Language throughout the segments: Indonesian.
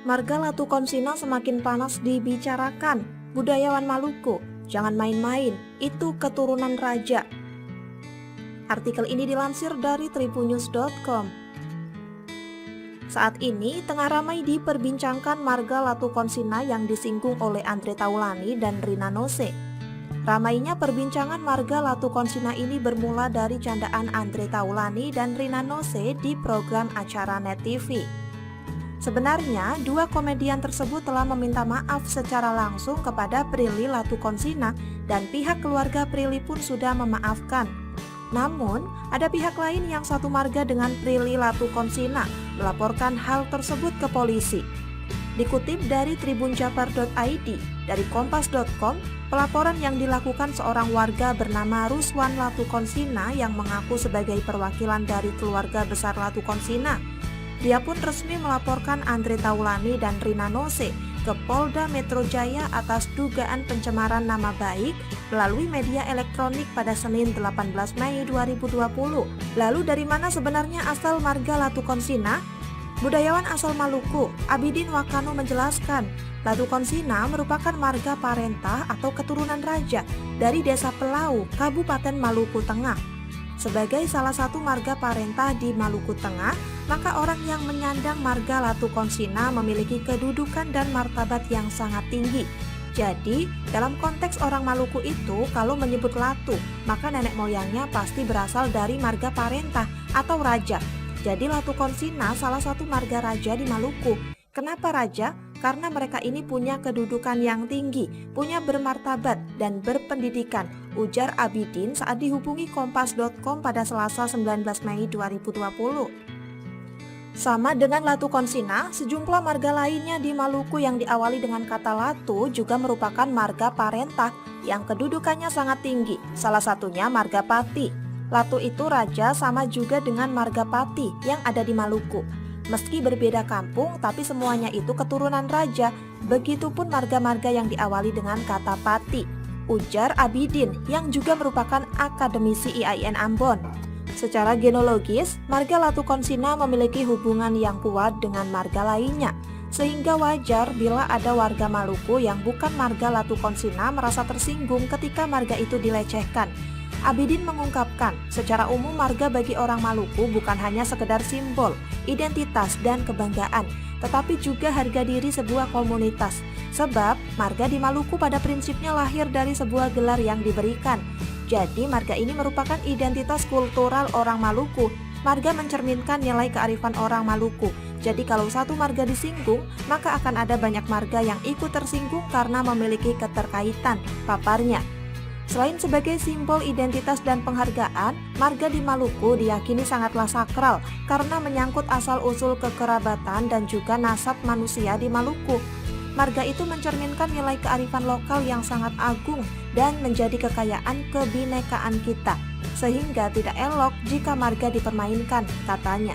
Marga Latukonsina semakin panas dibicarakan. Budayawan Maluku, jangan main-main, itu keturunan raja. Artikel ini dilansir dari tribunnews.com. Saat ini tengah ramai diperbincangkan marga Latukonsina yang disinggung oleh Andre Taulany dan Rina Nose. Ramainya perbincangan marga Latukonsina ini bermula dari candaan Andre Taulany dan Rina Nose di program acara Net TV. Sebenarnya, dua komedian tersebut telah meminta maaf secara langsung kepada Prilly Latukonsina dan pihak keluarga Prilly pun sudah memaafkan. Namun, ada pihak lain yang satu marga dengan Prilly Latukonsina melaporkan hal tersebut ke polisi. Dikutip dari tribunjabar.id, dari kompas.com, pelaporan yang dilakukan seorang warga bernama Ruswan Latukonsina yang mengaku sebagai perwakilan dari keluarga besar Latukonsina. Dia pun resmi melaporkan Andre Taulany dan Rina Nose ke Polda Metro Jaya atas dugaan pencemaran nama baik melalui media elektronik pada Senin 18 Mei 2020. Lalu dari mana sebenarnya asal marga Latukonsina? Budayawan asal Maluku, Abidin Wakano menjelaskan, Latukonsina merupakan marga parentah atau keturunan raja dari Desa Pelau, Kabupaten Maluku Tengah. Sebagai salah satu marga parentah di Maluku Tengah, maka orang yang menyandang marga Latukonsina memiliki kedudukan dan martabat yang sangat tinggi. Jadi, dalam konteks orang Maluku itu, kalau menyebut Latu, maka nenek moyangnya pasti berasal dari marga parentah atau raja. Jadi Latukonsina salah satu marga raja di Maluku. Kenapa raja? Karena mereka ini punya kedudukan yang tinggi, punya bermartabat dan berpendidikan, ujar Abidin saat dihubungi kompas.com pada Selasa 19 Mei 2020. Sama dengan Latukonsina, sejumlah marga lainnya di Maluku yang diawali dengan kata Latu juga merupakan marga parentah yang kedudukannya sangat tinggi, salah satunya marga Pati. Latu itu raja sama juga dengan marga Pati yang ada di Maluku. Meski berbeda kampung, tapi semuanya itu keturunan raja. Begitupun marga-marga yang diawali dengan kata Pati, ujar Abidin yang juga merupakan akademisi IAIN Ambon. Secara genealogis, marga Latukonsina memiliki hubungan yang kuat dengan marga lainnya, sehingga wajar bila ada warga Maluku yang bukan marga Latukonsina merasa tersinggung ketika marga itu dilecehkan. Abidin mengungkapkan, secara umum marga bagi orang Maluku bukan hanya sekedar simbol, identitas, dan kebanggaan, tetapi juga harga diri sebuah komunitas. Sebab, marga di Maluku pada prinsipnya lahir dari sebuah gelar yang diberikan. Jadi, marga ini merupakan identitas kultural orang Maluku. Marga mencerminkan nilai kearifan orang Maluku. Jadi, kalau satu marga disinggung, maka akan ada banyak marga yang ikut tersinggung karena memiliki keterkaitan, paparnya. Selain sebagai simbol identitas dan penghargaan, marga di Maluku diyakini sangatlah sakral karena menyangkut asal-usul kekerabatan dan juga nasab manusia di Maluku. Marga itu mencerminkan nilai kearifan lokal yang sangat agung dan menjadi kekayaan kebinekaan kita, sehingga tidak elok jika marga dipermainkan, katanya.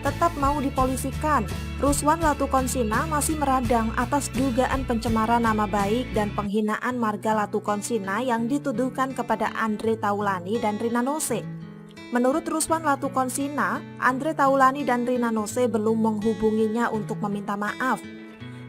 Tetap mau dipolisikan, Ruswan Latukonsina masih meradang atas dugaan pencemaran nama baik dan penghinaan marga Latukonsina yang dituduhkan kepada Andre Taulany dan Rina Nose. Menurut Ruswan Latukonsina, Andre Taulany dan Rina Nose belum menghubunginya untuk meminta maaf.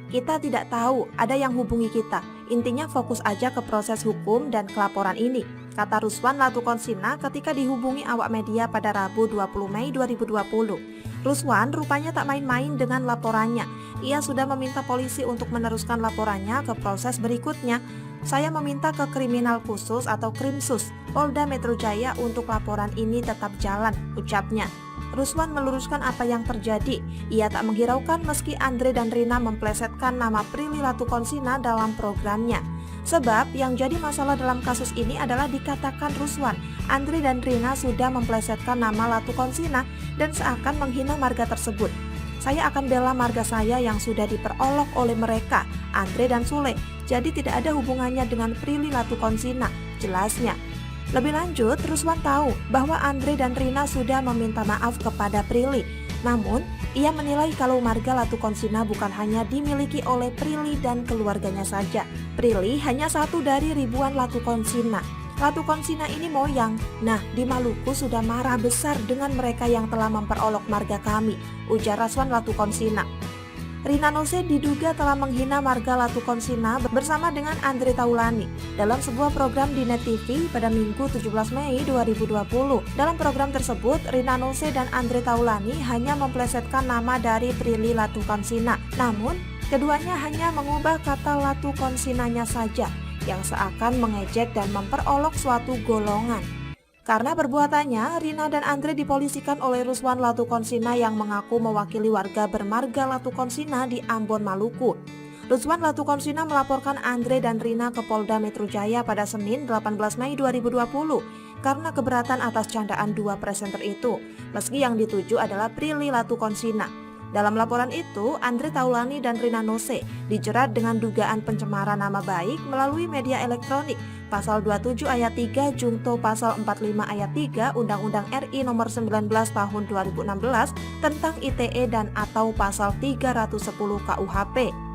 Kita tidak tahu ada yang hubungi kita, intinya fokus aja ke proses hukum dan kelaporan ini, kata Ruswan Latukonsina ketika dihubungi awak media pada Rabu 20 Mei 2020. Ruswan rupanya tak main-main dengan laporannya. Ia sudah meminta polisi untuk meneruskan laporannya ke proses berikutnya. Saya meminta ke Kriminal Khusus atau Krimsus Polda Metro Jaya untuk laporan ini tetap jalan, ucapnya. Ruswan meluruskan apa yang terjadi. Ia tak menghiraukan meski Andre dan Rina memplesetkan nama Prilly Latukonsina dalam programnya. Sebab yang jadi masalah dalam kasus ini adalah dikatakan Ruswan, Andre dan Rina sudah memplesetkan nama Latukonsina dan seakan menghina marga tersebut. Saya akan bela marga saya yang sudah diperolok oleh mereka, Andre dan Sule. Jadi tidak ada hubungannya dengan Prilly Latukonsina, jelasnya. Lebih lanjut, Ruswan tahu bahwa Andre dan Rina sudah meminta maaf kepada Prilly. Namun, ia menilai kalau marga Latukonsina bukan hanya dimiliki oleh Prilly dan keluarganya saja. Prilly hanya satu dari ribuan Latukonsina. Latukonsina ini moyang. Nah, di Maluku sudah marah besar dengan mereka yang telah memperolok marga kami, ujar Ruswan Latukonsina. Rina Nose diduga telah menghina marga Latukonsina bersama dengan Andre Taulani dalam sebuah program di Net TV pada Minggu 17 Mei 2020. Dalam program tersebut, Rina Nose dan Andre Taulani hanya memplesetkan nama dari Prilly Latukonsina. Namun, keduanya hanya mengubah kata Latukonsinanya saja, yang seakan mengejek dan memperolok suatu golongan. Karena perbuatannya, Rina dan Andre dipolisikan oleh Ruswan Latukonsina yang mengaku mewakili warga bermarga Latukonsina di Ambon, Maluku. Ruswan Latukonsina melaporkan Andre dan Rina ke Polda Metro Jaya pada Senin 18 Mei 2020 karena keberatan atas candaan dua presenter itu, meski yang dituju adalah Prilly Latukonsina. Dalam laporan itu, Andre Taulani dan Rina Nose dijerat dengan dugaan pencemaran nama baik melalui media elektronik, Pasal 27 ayat 3 Jungto Pasal 45 ayat 3 Undang-Undang RI Nomor 19 Tahun 2016 tentang ITE dan atau Pasal 310 KUHP.